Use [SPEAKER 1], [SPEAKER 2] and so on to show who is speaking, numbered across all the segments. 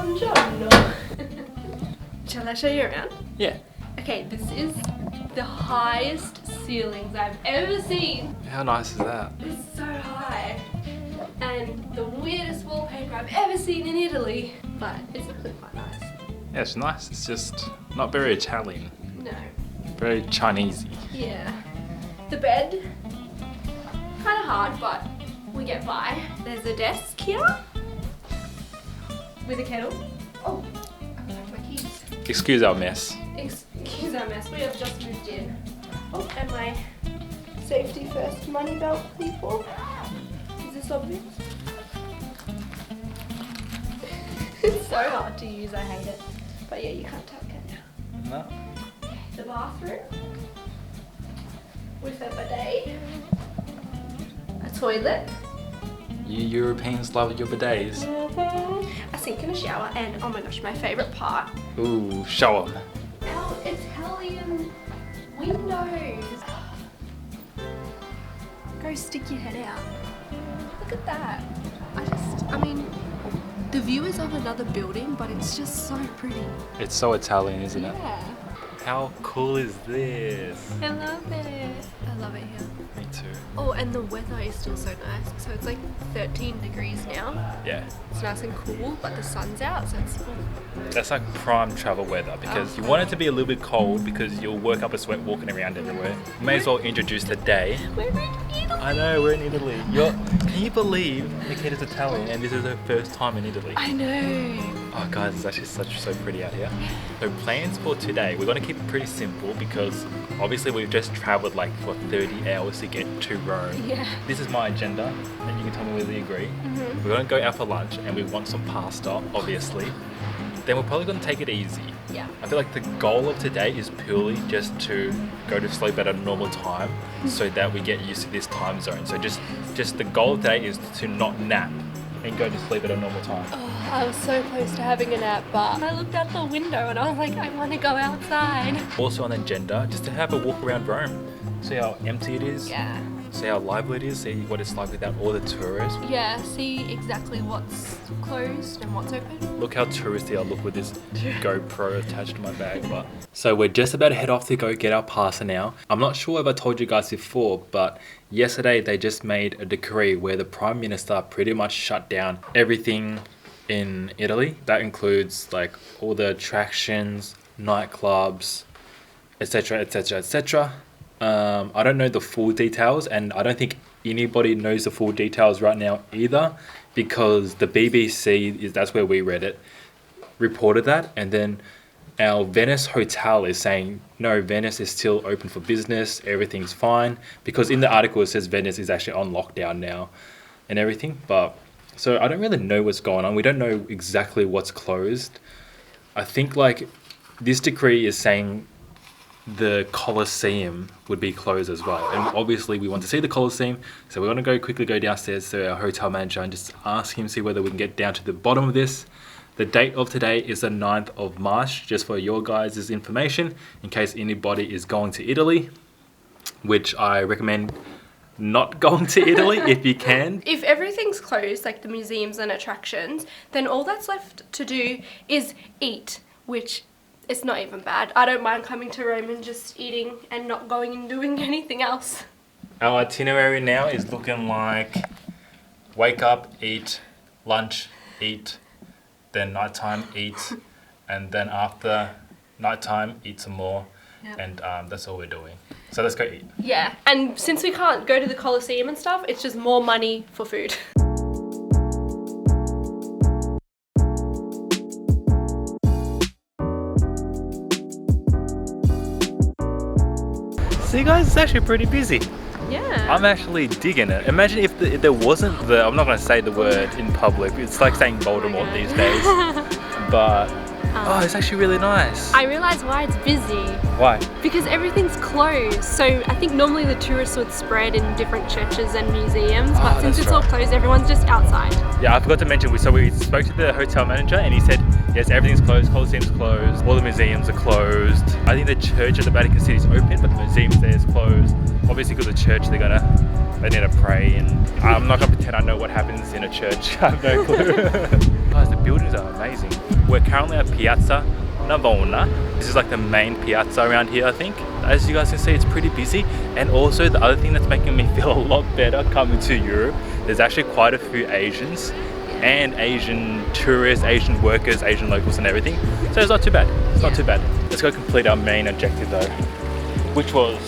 [SPEAKER 1] Buongiorno. Shall I show you around?
[SPEAKER 2] Yeah.
[SPEAKER 1] Okay, this is the highest ceilings I've ever seen.
[SPEAKER 2] How nice is that?
[SPEAKER 1] It's so high. And the weirdest wallpaper I've ever seen in Italy. But it's actually quite nice.
[SPEAKER 2] Yeah, it's nice. It's just not very Italian.
[SPEAKER 1] No.
[SPEAKER 2] Very Chinese-y.
[SPEAKER 1] Yeah. The bed, kind of hard, but we get by. There's a desk here with a kettle. Oh, I forgot my keys.
[SPEAKER 2] Excuse our mess.
[SPEAKER 1] Excuse our mess, we have just moved in. Oh, and my safety first money belt people. Is this obvious? It's so hard to use, I hate it. But yeah, you can't tuck it now.
[SPEAKER 2] No.
[SPEAKER 1] The bathroom with a bidet, a toilet,
[SPEAKER 2] You Europeans love your bidets.
[SPEAKER 1] a sink and a shower, and oh my gosh, my favourite part,
[SPEAKER 2] Ooh, show 'em.
[SPEAKER 1] our Italian windows. Go stick your head out. Look at that. I mean, the view is of another building, but it's just so pretty.
[SPEAKER 2] It's so Italian, isn't it?
[SPEAKER 1] Yeah.
[SPEAKER 2] How cool is this?
[SPEAKER 1] I love it. I love it here.
[SPEAKER 2] Me too.
[SPEAKER 1] Oh, and the weather is still so nice. So it's like 13 degrees now.
[SPEAKER 2] Yeah.
[SPEAKER 1] It's nice and cool, but the sun's out, so it's cool.
[SPEAKER 2] That's like prime travel weather because you want it to be a little bit cold because you'll work up a sweat walking around everywhere. May as well introduce the day.
[SPEAKER 1] We're in Italy.
[SPEAKER 2] I know, we're in Italy. Can you believe Nikita's Italian and this is her first time in Italy?
[SPEAKER 1] I know.
[SPEAKER 2] Oh guys, it's actually so pretty out here. So plans for today, we're going to keep it pretty simple because obviously we've just travelled like for 30 hours to get to Rome.
[SPEAKER 1] Yeah.
[SPEAKER 2] This is my agenda and you can tell me whether you agree.
[SPEAKER 1] Mm-hmm.
[SPEAKER 2] We're going to go out for lunch and we want some pasta, obviously. Then we're probably going to take it easy.
[SPEAKER 1] Yeah.
[SPEAKER 2] I feel like the goal of today is purely just to go to sleep at a normal time so that we get used to this time zone. So just the goal of today is to not nap and go to sleep at a normal time.
[SPEAKER 1] Oh, I was so close to having a nap, but I looked out the window and I was like, I want to go outside.
[SPEAKER 2] Also on the agenda, just to have a walk around Rome. See how empty it is.
[SPEAKER 1] Yeah.
[SPEAKER 2] See how lively it is. See what it's like without all the tourists.
[SPEAKER 1] Yeah, see exactly what's closed and what's open.
[SPEAKER 2] Look how touristy I look with this GoPro attached to my bag. But so we're just about to head off to go get our pasta now. I'm not sure if I told you guys before, but yesterday they just made a decree where the Prime Minister pretty much shut down everything in Italy. That includes like all the attractions, nightclubs, etc, etc, etc. I don't know the full details and I don't think anybody knows the full details right now either because the BBC, that's where we read it, reported that, and then our Venice hotel is saying no, Venice is still open for business, everything's fine, because in the article it says Venice is actually on lockdown now and everything. But so I don't really know what's going on. We don't know exactly what's closed. I think like this decree is saying the Colosseum would be closed as well, and obviously we want to see the Colosseum, so we're going to quickly go downstairs to our hotel manager and just ask him, see whether we can get down to the bottom of this. The date of today is the 9th of March, just for your guys' information, in case anybody is going to Italy, which I recommend not going to Italy if you can.
[SPEAKER 1] If everything's closed, like the museums and attractions, then all that's left to do is eat, which it's not even bad. I don't mind coming to Rome and just eating and not going and doing anything else.
[SPEAKER 2] Our itinerary now is looking like wake up, eat, lunch, eat, then nighttime, eat, and then after nighttime, eat some more. Yep. And that's all we're doing. So let's go eat.
[SPEAKER 1] Yeah, and since we can't go to the Colosseum and stuff, it's just more money for food.
[SPEAKER 2] See guys, it's actually pretty busy.
[SPEAKER 1] Yeah.
[SPEAKER 2] I'm actually digging it. Imagine if there wasn't I'm not going to say the word in public, it's like saying Voldemort these days, but oh, it's actually really nice.
[SPEAKER 1] I realise why it's busy.
[SPEAKER 2] Why?
[SPEAKER 1] Because everything's closed. So I think normally the tourists would spread in different churches and museums, but since it's all closed, everyone's just outside. Yeah,
[SPEAKER 2] I forgot to mention, we spoke to the hotel manager and he said, yes, everything's closed, Colosseum's closed, all the museums are closed. I think the church at the Vatican City is open, but the museums there is closed. Obviously because of the church, they're gonna They need to pray, and I'm not gonna pretend I know what happens in a church. I have no clue. Guys, the buildings are amazing. We're currently at Piazza Navona. This is like the main piazza around here, I think. As you guys can see, it's pretty busy. And also the other thing that's making me feel a lot better coming to Europe, there's actually quite a few Asians and Asian tourists, Asian workers, Asian locals and everything. So it's not too bad. It's not too bad. Let's go complete our main objective though, which was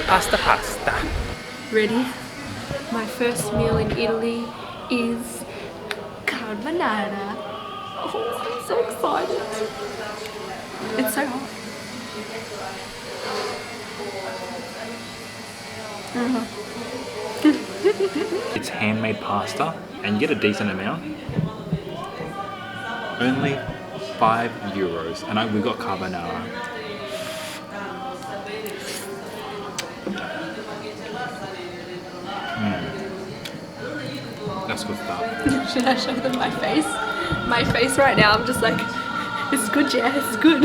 [SPEAKER 2] pasta.
[SPEAKER 1] Ready? My first meal in Italy is carbonara. Oh, I'm so excited. It's so hot.
[SPEAKER 2] It's handmade pasta and you get a decent amount. Only €5 and we got carbonara. That's good stuff.
[SPEAKER 1] Should I show them my face? My face right now, I'm just like, it's good, yeah, it's good.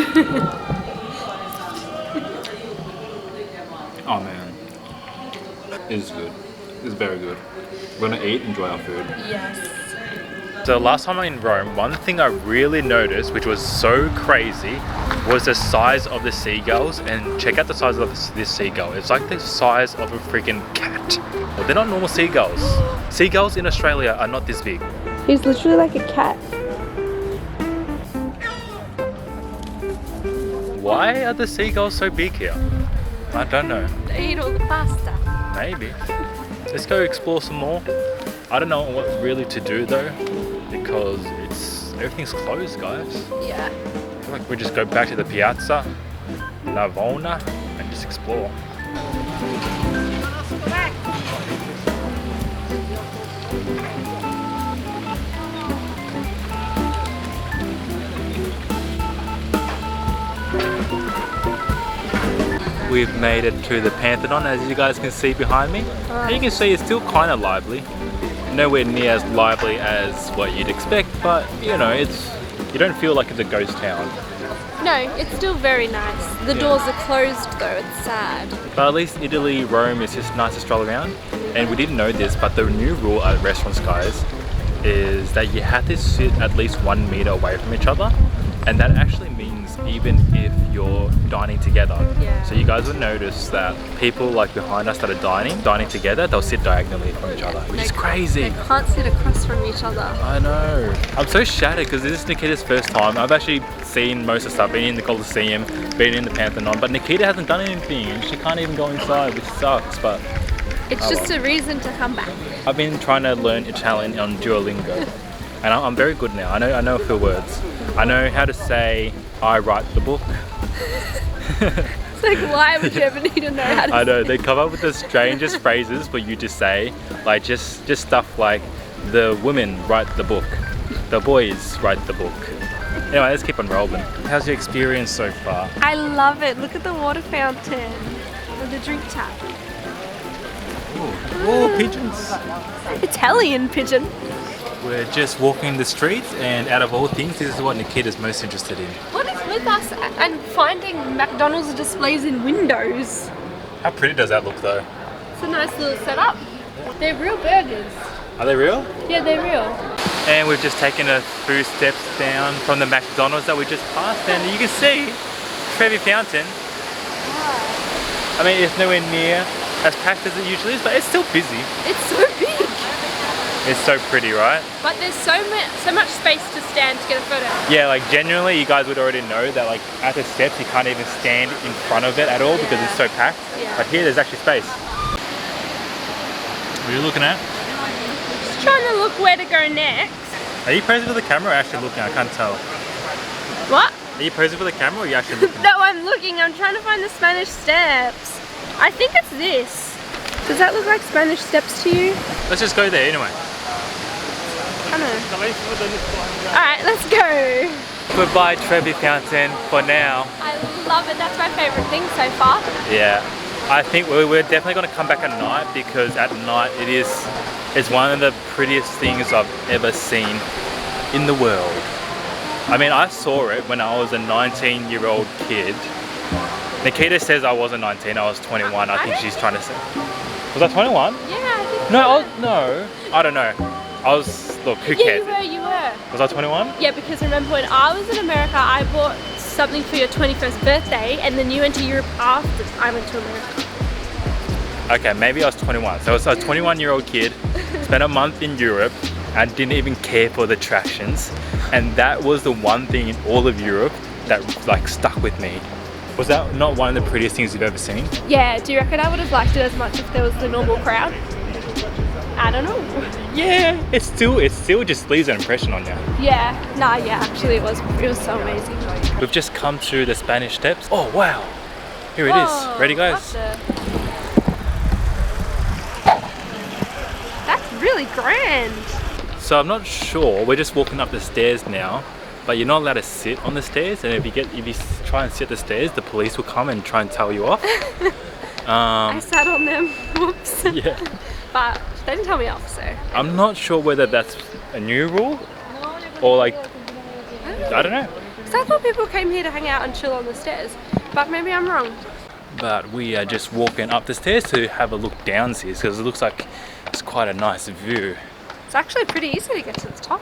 [SPEAKER 2] Oh man, it is good. It's very good. We're gonna eat, enjoy our food.
[SPEAKER 1] Yes.
[SPEAKER 2] So last time I'm in Rome, one thing I really noticed, which was so crazy, was the size of the seagulls. And check out the size of this seagull. It's like the size of a freaking cat. Well, they're not normal seagulls. Seagulls in Australia are not this big.
[SPEAKER 1] He's literally like a cat.
[SPEAKER 2] Why are the seagulls so big here? I don't know.
[SPEAKER 1] They eat all the pasta.
[SPEAKER 2] Maybe. Let's go explore some more. I don't know what really to do though, because everything's closed, guys.
[SPEAKER 1] Yeah.
[SPEAKER 2] I feel like we just go back to the Piazza Navona and just explore. We've made it to the Pantheon, as you guys can see behind me. And you can see it's still kind of lively. Nowhere near as lively as what you'd expect, but you know, you don't feel like it's a ghost town.
[SPEAKER 1] No, it's still very nice. The doors are closed though, it's sad.
[SPEAKER 2] But at least Italy, Rome is just nice to stroll around. And we didn't know this, but the new rule at restaurants, guys, is that you have to sit at least 1 meter away from each other. And that actually means even if you're dining together.
[SPEAKER 1] Yeah.
[SPEAKER 2] So you guys will notice that people like behind us that are dining together, they'll sit diagonally from each other, which is crazy.
[SPEAKER 1] They can't sit across from each other.
[SPEAKER 2] I know. I'm so shattered because this is Nikita's first time. I've actually seen most of the stuff, been in the Colosseum, been in the Pantheon, but Nikita hasn't done anything and she can't even go inside, which sucks, but
[SPEAKER 1] It's just a reason to come back.
[SPEAKER 2] I've been trying to learn Italian on Duolingo. And I'm very good now. I know a few words. I know how to say, I write the book.
[SPEAKER 1] It's like, why would you ever need to know how to
[SPEAKER 2] I know, they come up with the strangest phrases for you to say. Like just stuff like, the women write the book. The boys write the book. Anyway, let's keep on rolling. How's your experience so far?
[SPEAKER 1] I love it. Look at the water fountain. With the drink tap.
[SPEAKER 2] Oh, pigeons.
[SPEAKER 1] Italian pigeon.
[SPEAKER 2] We're just walking the street, and out of all things, this is what Nikita's most interested in.
[SPEAKER 1] What is with us and finding McDonald's displays in windows?
[SPEAKER 2] How pretty does that look though?
[SPEAKER 1] It's a nice little setup. They're real burgers.
[SPEAKER 2] Are they real?
[SPEAKER 1] Yeah, they're real.
[SPEAKER 2] And we've just taken a few steps down from the McDonald's that we just passed, and you can see Trevi Fountain. I mean, it's nowhere near as packed as it usually is, but it's still busy.
[SPEAKER 1] It's so big.
[SPEAKER 2] It's so pretty, right?
[SPEAKER 1] But there's so much space to stand to get a photo.
[SPEAKER 2] Yeah, like genuinely, you guys would already know that like at the steps you can't even stand in front of it at all because it's so packed.
[SPEAKER 1] Yeah.
[SPEAKER 2] But here there's actually space. What are you looking at?
[SPEAKER 1] Just trying to look where to go next.
[SPEAKER 2] Are you posing for the camera or actually looking? I can't tell.
[SPEAKER 1] What?
[SPEAKER 2] Are you posing for the camera or are you actually looking?
[SPEAKER 1] No, I'm looking. I'm trying to find the Spanish steps. I think it's this. Does that look like Spanish steps to you?
[SPEAKER 2] Let's just go there anyway.
[SPEAKER 1] I don't know. Alright, let's go.
[SPEAKER 2] Goodbye Trevi Fountain for now.
[SPEAKER 1] I love it. That's my favourite thing so far.
[SPEAKER 2] Yeah, I think we're definitely going to come back at night because at night it's one of the prettiest things I've ever seen in the world. I mean, I saw it when I was a 19-year-old kid. Nikita says I wasn't 19, I was 21. I think she's trying to say. Was I 21?
[SPEAKER 1] Yeah, I think
[SPEAKER 2] No,
[SPEAKER 1] you were.
[SPEAKER 2] no. I don't know. Look, who cares?
[SPEAKER 1] Yeah, you were.
[SPEAKER 2] Was I 21?
[SPEAKER 1] Yeah, because remember when I was in America, I bought something for your 21st birthday, and then you went to Europe after I went to America.
[SPEAKER 2] Okay, maybe I was 21. So I was a 21-year-old kid, spent a month in Europe, and didn't even care for the attractions. And that was the one thing in all of Europe that like stuck with me. Was that not one of the prettiest things you've ever seen?
[SPEAKER 1] Yeah, do you reckon I would have liked it as much if there was the normal crowd? I don't know.
[SPEAKER 2] Yeah, it still just leaves an impression on you.
[SPEAKER 1] Yeah, actually it was so amazing.
[SPEAKER 2] We've just come to the Spanish Steps. Oh wow, here it
[SPEAKER 1] Whoa,
[SPEAKER 2] is. Ready guys?
[SPEAKER 1] up there. That's really grand.
[SPEAKER 2] So I'm not sure, we're just walking up the stairs now, but you're not allowed to sit on the stairs, and if you try and sit the stairs, the police will come and try and tell you off.
[SPEAKER 1] I sat on them, whoops.
[SPEAKER 2] Yeah.
[SPEAKER 1] But they didn't tell me off, so.
[SPEAKER 2] I'm not sure whether that's a new rule or like, I don't know.
[SPEAKER 1] So I thought people came here to hang out and chill on the stairs, but maybe I'm wrong.
[SPEAKER 2] But we are just walking up the stairs to have a look downstairs because it looks like it's quite a nice view.
[SPEAKER 1] It's actually pretty easy to get to the top.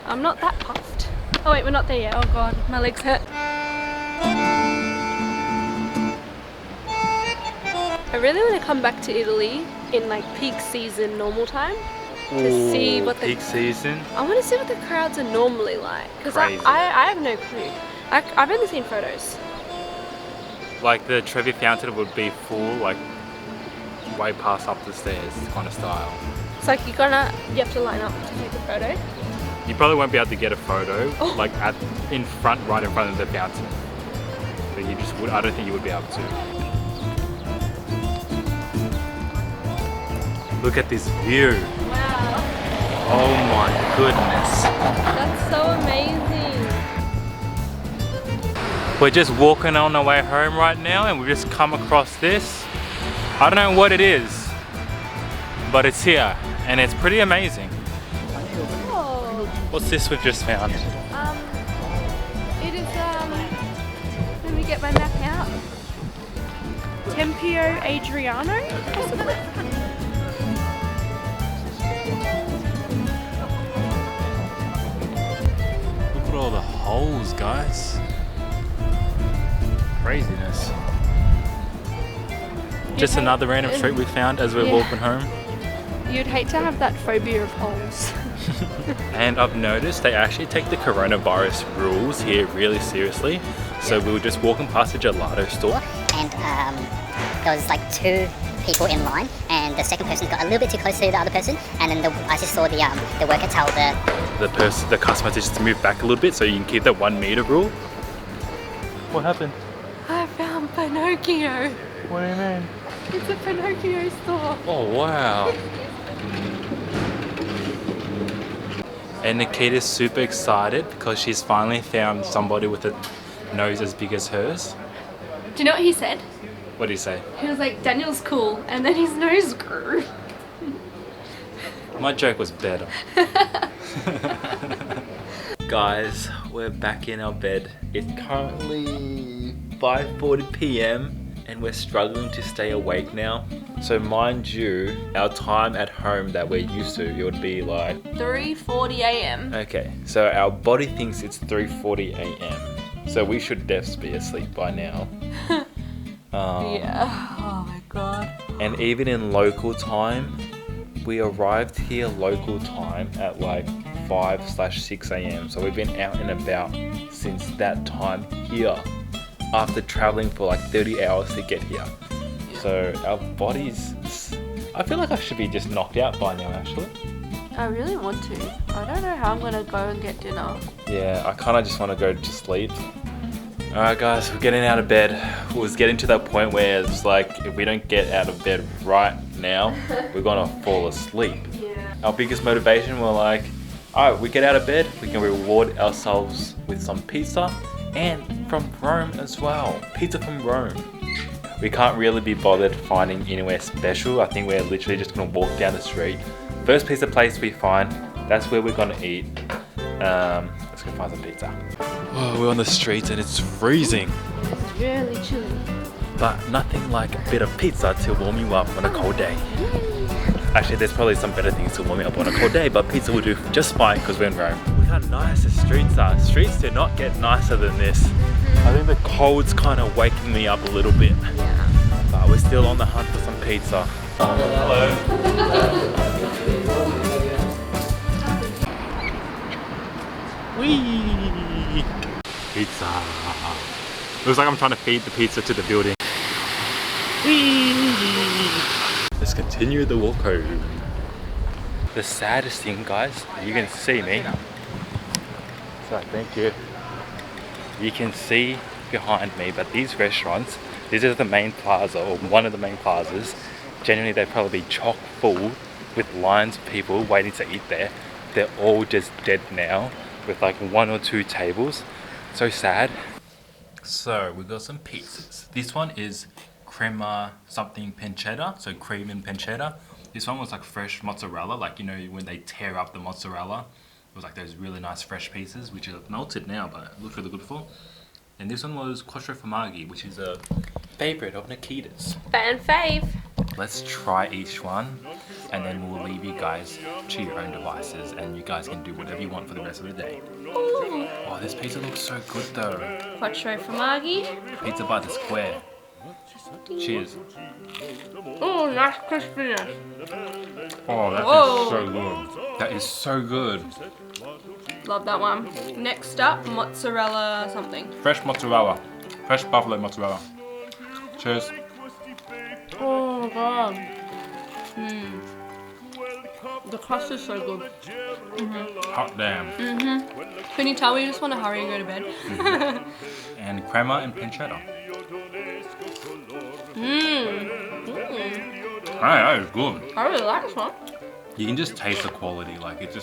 [SPEAKER 1] I'm not that puffed. Oh wait, we're not there yet. Oh god, my legs hurt. I really want to come back to Italy in like peak season normal time to see what the
[SPEAKER 2] peak season.
[SPEAKER 1] I want to see what the crowds are normally like because I
[SPEAKER 2] Crazy.
[SPEAKER 1] have no clue. I've only seen photos.
[SPEAKER 2] Like the Trevi Fountain would be full, like way past up the stairs kind of style.
[SPEAKER 1] It's like you have to line up to take a photo.
[SPEAKER 2] You probably won't be able to get a photo
[SPEAKER 1] Oh.
[SPEAKER 2] like right in front of the fountain. But you just would. I don't think you would be able to. Look at this view.
[SPEAKER 1] Wow,
[SPEAKER 2] Oh my goodness.
[SPEAKER 1] that's so amazing.
[SPEAKER 2] We're just walking on our way home right now and we've just come across this. I don't know what it is, but it's here and it's pretty amazing.
[SPEAKER 1] Oh,
[SPEAKER 2] What's this we've just found?
[SPEAKER 1] it is let me get my map out. Tempio Adriano, possibly.
[SPEAKER 2] Look at all the holes, guys. Craziness. Just another random street we found as we're
[SPEAKER 1] Yeah.
[SPEAKER 2] walking home.
[SPEAKER 1] You'd hate to have that phobia of holes.
[SPEAKER 2] And I've noticed they actually take the coronavirus rules here really seriously. So we were just walking past the gelato store.
[SPEAKER 3] And there was like 2 people in line, and the second person got a little bit too close to the other person, and then I just saw the worker tell
[SPEAKER 2] The customer to just move back a little bit so you can keep that 1 meter rule. What happened?
[SPEAKER 1] I found Pinocchio.
[SPEAKER 2] What do you mean?
[SPEAKER 1] It's a Pinocchio store.
[SPEAKER 2] Oh wow. And Nikita's super excited because she's finally found somebody with a nose as big as hers.
[SPEAKER 1] Do you know what he said?
[SPEAKER 2] What do you say?
[SPEAKER 1] He was like, Daniel's cool, and then his nose grew.
[SPEAKER 2] My joke was better. Guys, we're back in our bed. It's currently 5:40 p.m. and we're struggling to stay awake now. So mind you, our time at home that we're used to, it would be like
[SPEAKER 1] 3:40 a.m.
[SPEAKER 2] okay, so our body thinks it's 3:40 a.m. So we should definitely be asleep by now.
[SPEAKER 1] Yeah. Oh my god.
[SPEAKER 2] And even in local time, we arrived here local time at like 5/6 a.m. So we've been out and about since that time here after traveling for like 30 hours to get here. So our bodies, I feel like I should be just knocked out by now actually.
[SPEAKER 1] I really want to. I don't know how I'm gonna go and get dinner.
[SPEAKER 2] Yeah, I kind of just want to go to sleep. Alright guys, we're getting out of bed. It was getting to that point where it's like, if we don't get out of bed right now, we're gonna fall asleep.
[SPEAKER 1] Yeah.
[SPEAKER 2] Our biggest motivation, we're like, alright, we get out of bed, we can reward ourselves with some pizza, and from Rome as well. Pizza from Rome. We can't really be bothered finding anywhere special. I think we're literally just gonna walk down the street. First pizza place we find, that's where we're gonna eat. Let's go find some pizza. Oh, we're on the streets and it's freezing.
[SPEAKER 1] It's really chilly.
[SPEAKER 2] but nothing like a bit of pizza to warm you up on a cold day. Actually, there's probably some better things to warm me up on a cold day, but pizza will do just fine because we're in Rome. Look how nice the streets are. Streets do not get nicer than this. I think the cold's kind of waking me up a little bit. But we're still on the hunt for some pizza. Hello. Whee! Pizza. Looks like I'm trying to feed the pizza to the building. Whee! Let's continue the walk home. The saddest thing, guys, you can see me. So thank you. You can see behind me, but these restaurants, this is the main plaza, or one of the main plazas. Generally, they'd probably be chock full with lines of people waiting to eat there. They're all just dead now, with like 1 or 2 tables. So sad. So we got some pizzas. This one is crema something pancetta, so cream and pancetta. This one was like fresh mozzarella, like you know when they tear up the mozzarella. It was like those really nice fresh pieces, which is melted now, but it looks really good before. And this one was quattro formaggi, which is a favorite of Nakita's.
[SPEAKER 1] Fan fave.
[SPEAKER 2] Let's try each one, and then we'll leave you guys to your own devices, and you guys can do whatever you want for the rest of the day.
[SPEAKER 1] Ooh.
[SPEAKER 2] Oh, this pizza looks so good though.
[SPEAKER 1] Quattro formaggi.
[SPEAKER 2] Pizza by the square. Cheers.
[SPEAKER 1] Oh, nice crispiness.
[SPEAKER 2] Oh, that
[SPEAKER 1] Whoa.
[SPEAKER 2] is so good. That is so good.
[SPEAKER 1] Love that one. Next up, mozzarella something.
[SPEAKER 2] Fresh mozzarella. Fresh buffalo mozzarella. Cheers.
[SPEAKER 1] Oh my god. The crust is so good.
[SPEAKER 2] Hot damn.
[SPEAKER 1] Can you tell we just want to hurry and go to bed?
[SPEAKER 2] And crema and pancetta. Hey, that is good.
[SPEAKER 1] I really like this one.
[SPEAKER 2] You can just taste the quality. Like it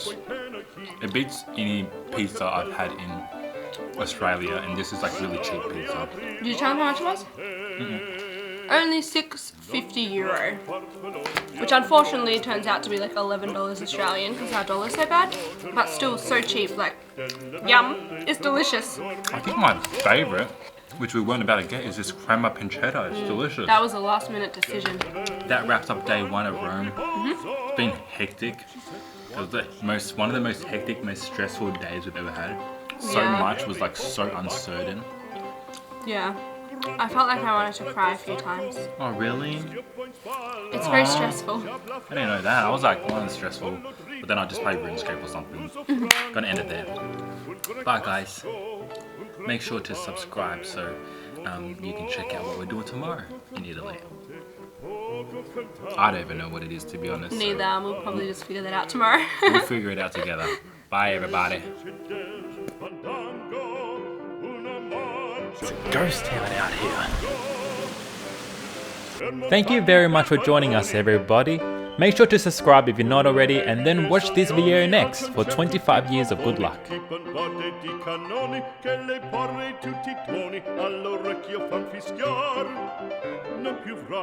[SPEAKER 2] beats any pizza I've had in Australia, and this is like really cheap pizza.
[SPEAKER 1] Did you tell them how much it was? Only €6.50, which unfortunately turns out to be like $11 Australian because our dollar's so bad, but still so cheap. Like, yum, it's delicious.
[SPEAKER 2] I think my favorite, which we weren't about to get, is this crema pancetta. It's delicious.
[SPEAKER 1] That was a last minute decision.
[SPEAKER 2] That wraps up day 1 of Rome. It's been hectic. It was one of the most hectic, most stressful days we've ever had. So much was like so uncertain.
[SPEAKER 1] Yeah. I felt like I wanted to cry a few times.
[SPEAKER 2] Oh really?
[SPEAKER 1] It's very stressful.
[SPEAKER 2] I didn't know that. I was like, oh, it's stressful. But then I just played RuneScape or something. Gonna end it there. Bye guys. Make sure to subscribe so you can check out what we're doing tomorrow in Italy. I don't even know what it is, to be honest.
[SPEAKER 1] Neither. We'll probably just figure that out tomorrow.
[SPEAKER 2] We'll figure it out together. Bye everybody. It's a ghost town out here. Thank you very much for joining us, everybody. Make sure to subscribe if you're not already, and then watch this video next for 25 years of good luck.